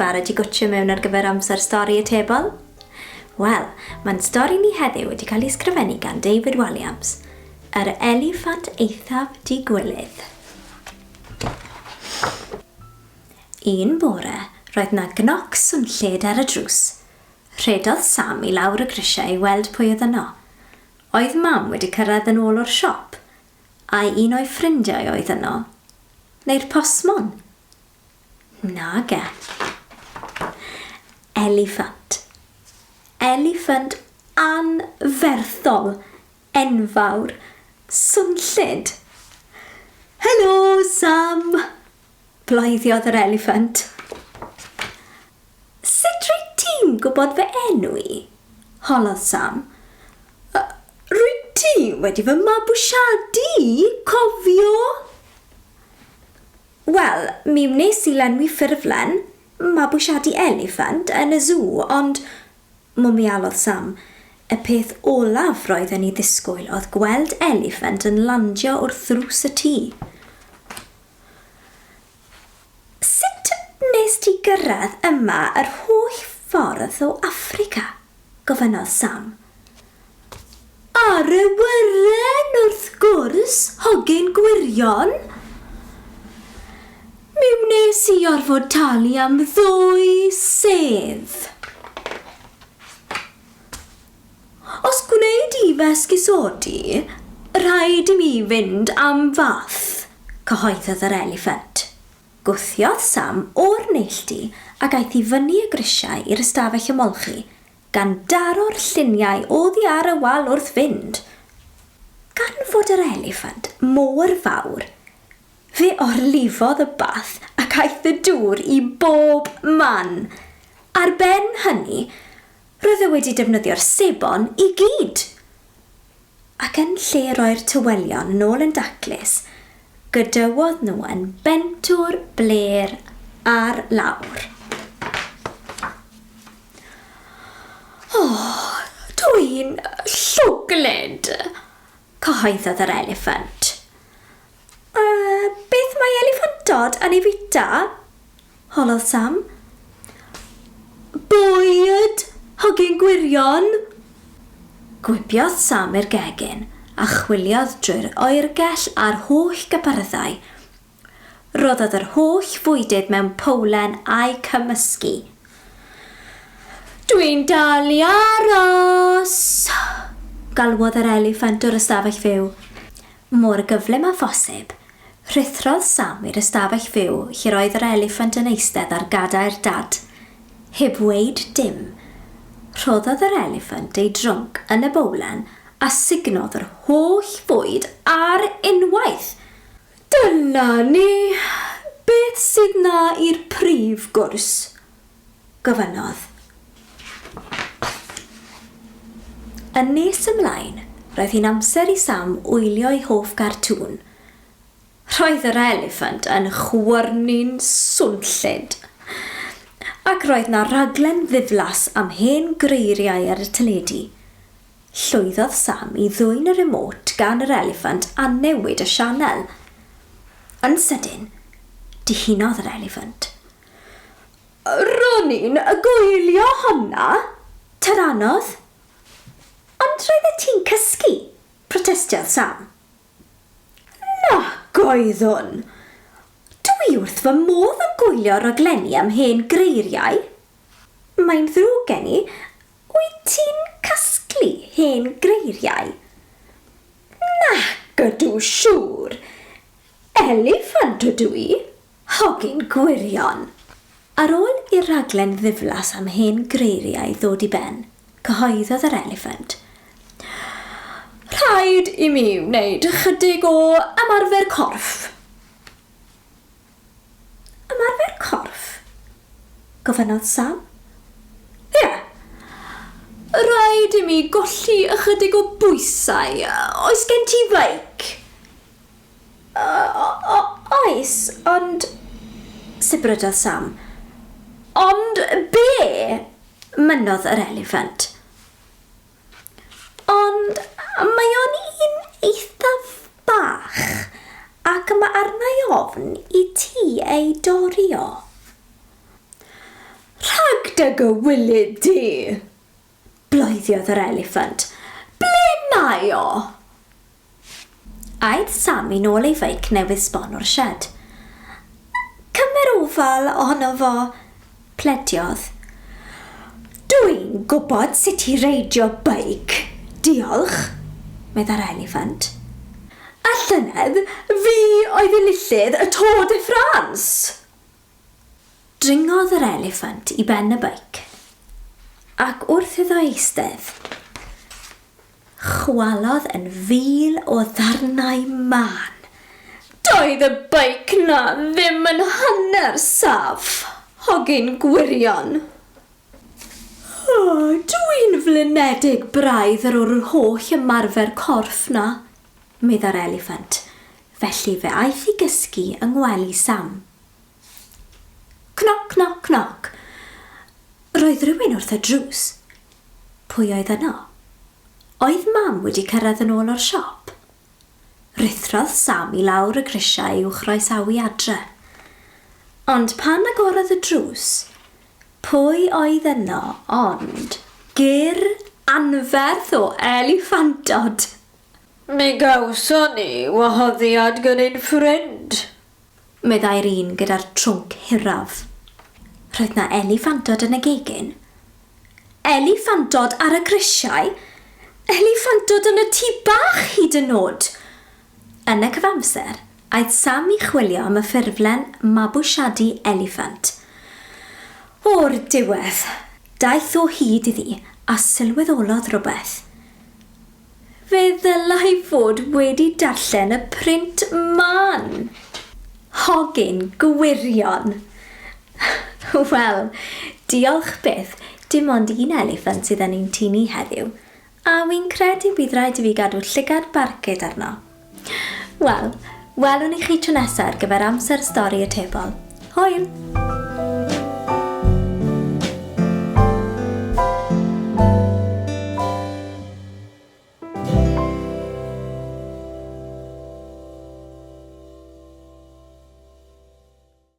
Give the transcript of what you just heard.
barod i gwtio mewn ar gyfer Amser Stori Atebol? Wel, mae'n stori ni heddiw wedi cael ei sgrifennu gan Walliams, yr Eliffant Eithaf Digywilydd. Un bore, roedd na gnoc swnllyd ar y drws. Rhedodd Sam i lawr y grisiau i weld pwy oedd yno. Oedd mam wedi cyrraedd yn ôl o'r siop, a un o'i ffrindiau oedd yno. Neu'r posmon? Nage. Eliffant. Eliffant anferthol, enfawr, swnllyd. Helo, Sam! Bloeddiodd yr eliffant. Sut rwyt ti'n gwybod fy enw i? Holodd Sam. Rwyt ti wedi fy mabwysiadu, cofio? Wel, mi wnes i lenwi ffurflen, mabwysiadu eliffant yn y zoo, ond mwmialodd Sam. Y peth olaf roedd yn ei ddisgwyl oedd gweld eliffant yn landio wrth ddrws y tŷ. Sut wnes ti gyrraedd yma yr holl ffordd o Affrica? Gofynnodd Sam. Ar y wyren wrth gwrs, hogyn gwirion. Mi wnes i orfod talu am 2 sedd. Os gwneud i fy esgusodi, rhaid i mi fynd am fath, cyhoeddodd yr eliffant. Gwthiodd Sam o'r neilltu ac aeth i fyny y grisiau i'r ystafell ymolchi, gan daro'r lluniau oddi ar y wal wrth fynd. Gan fod yr eliffant mor fawr, fe orlifodd y bath ac aeth y dŵr i bob man. Ar ben hynny, roedd e wedi defnyddio'r sebon i gyd. Ac yn lle roi'r tywelion nôl yn daclus, gydywodd nhw yn bentwr bler ar lawr. Dwi'n llwglyd, cyhoeddodd yr eliffant. Beth mae eliffantod yn ei fita? Holodd Sam. Bwyd, hogyn gwirion. Gwibiodd Sam i'r gegin a chwiliodd drwy'r oergell a'r holl gyparddau. Roddodd yr holl fwydydd mewn powlen a'i cymysgu. Dwi'n dal i aros, galwodd yr eliffant o'r ystafell fyw. Mor gyflym a phosib, rhythrodd Sam i'r ystafell fyw lle roedd yr eliffant yn eistedd ar gadair dad. Heb weid dim, rhoddodd yr eliffant ei drwnc yn y bowlen a signodd yr holl fwyd ar unwaith. Dyna ni, beth sydd na i'r prif gwrs? Gofynnodd. Yn nes ymlaen, roedd hi'n amser i Sam wylio ei hoff gartŵn. Roedd yr eliffant yn chwyrnu'n swnllyd. Ac roedd na raglen ddiflas am hen greiriau ar y teledu. Llwyddodd Sam i ddwyn y remote gan yr eliffant a newid y sianel. Yn sydyn, dihunodd yr eliffant. Roni'n gwylio honna, tyranodd. Ond roedd ti'n cysgu, protestiodd Sam. Nac oeddwn. Dwi wrth fy modd yn gwylio raglenni am hen greiriau. Mae'n ddrwg gen i, wyt ti'n casglu hen greiriau? Nac ydw siŵr. Eliffant ydw i, hogyn gwirion. Ar ôl i'r raglen ddiflas am hen greiriau ddod i ben, cyhoeddodd yr eliffant. Rhaid i mi wneud chydig o ymarfer corff. Ymarfer corff? Gofynnodd Sam. Ie. Rhaid i mi golli ychydig o bwysau. Oes gen ti feic? Oes, ond... Sibrydodd Sam. Ond be? Mynnodd yr eliffant. Ond mae o'n un eithaf bach ac mae arna i ofn i ti ei dorio. Digywilydd di? Bloediodd yr eliffant. Ble mae o? Aeth Sam i nôl ei feic newydd sbon o'r shed. Cymer ofal ohono fo, plediodd. Dwi'n gwybod sut i reidio beic, diolch, medda'r eliffant. A llynedd, fi oedd enillydd y Tour de France. Dringodd yr eliffant i ben y beic, ac wrth iddo eistedd, chwalodd yn fil o ddarnau man. Doedd y beic na ddim yn hanner saff, hogyn gwirion. Dwi'n flynedig braidd ar o'r holl ymarfer corff na, medda'r eliffant, felly fe aeth i gysgu yng ngwely Sam. Cnoc, cnoc, cnoc. Roedd rhywun wrth y drws. Pwy oedd yno? Oedd mam wedi cyrraedd yn ôl o'r siop. Rithrodd Sam i lawr y grisiau i'w chroesawu adre. Ond pan agorodd y drws, pwy oedd yno ond gur anferth o eliffantod. Mi gawson ni wahoddiad gan ein ffrind, meddai'r un gyda'r trwnc hiraf. Roedd na eliffantod yn y gegin. Eliffantod ar y grisiau? Eliffantod yn y tŷ bach hyd yn oed? Yn y cyfamser, aeth Sam i chwilio am y ffurflen mabwysiadu eliffant. O'r diwedd, daeth o hyd iddi a sylweddolodd rhywbeth. Fe ddylai fod wedi darllen y print man. Hogyn gwirion. Wel, diolch byth, dim ond un eliffant sydd yn ein tŷ ni heddiw, a wy'n credu bydd rhaid i fi gadw llygad barcud arno. Wel, welwn i chi tro nesaf ar gyfer Amser Stori Atebol. Hwyl!